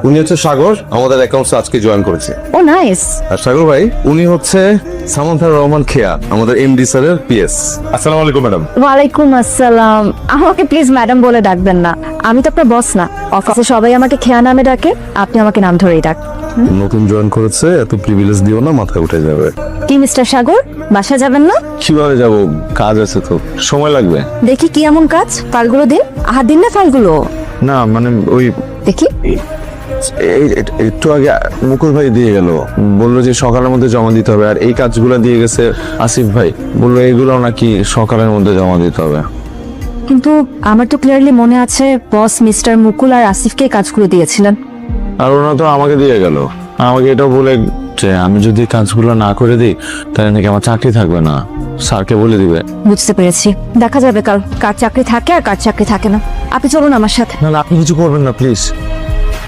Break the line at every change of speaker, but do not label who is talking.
উনি হচ্ছে সাগর, আমাদের অ্যাকাউন্টসে আজকে জয়েন করেছে।
ও নাইস।
আর সাগর ভাই উনি হচ্ছে সামান্থার রহমান খেয়া, আমাদের এমডি স্যারের পিএস। আসসালামু আলাইকুম ম্যাডাম।
ওয়ালাইকুম আসসালাম। আমাকে প্লিজ ম্যাডাম বলে ডাকবেন না, আমি তো আপনার বস না। অফিসে সবাই আমাকে খেয়া নামে ডাকে, আপনি আমাকে নাম ধরেই ডাক।
নতুন জয়েন করেছে, এত প্রিভিলেজ দিও না, মাথায় উঠে যাবে।
কি মিস্টার সাগর, বাসা যাবেন না?
কিভাবে যাব, কাজ আছে তো, সময় লাগবে।
দেখি কি এমন কাজ, ফালগুলো দিন। আহার দিন না ফালগুলো
না মানে ওই
দেখি।
একটু আগে মুকুল ভাই দিয়ে গেল, বললো যে সকালের মধ্যে জমা দিতে হবে। আর এই কাজগুলো দিয়ে গেছে আসিফ ভাই, বললো এগুলো নাকি সকালের মধ্যে জমা দিতে হবে।
কিন্তু আমার তো ক্লিয়ারলি মনে আছে বস মিস্টার মুকুল আর আসিফকে এই কাজগুলো দিয়েছিলেন।
আর ওরা তো আমাকে দিয়ে গেল, আমাকে এটা বলে যে আমি যদি কাজগুলো না করে দিই তাহলে নাকি আমার চাকরি থাকবে না, স্যারকে বলে দিবে।
বুঝতে পেরেছি, দেখা যাবে কার কার চাকরি থাকে আর কার চাকরি থাকে না। আপনি চলুন আমার সাথে।
না না, আপনি কিছু করবেন না প্লিজ।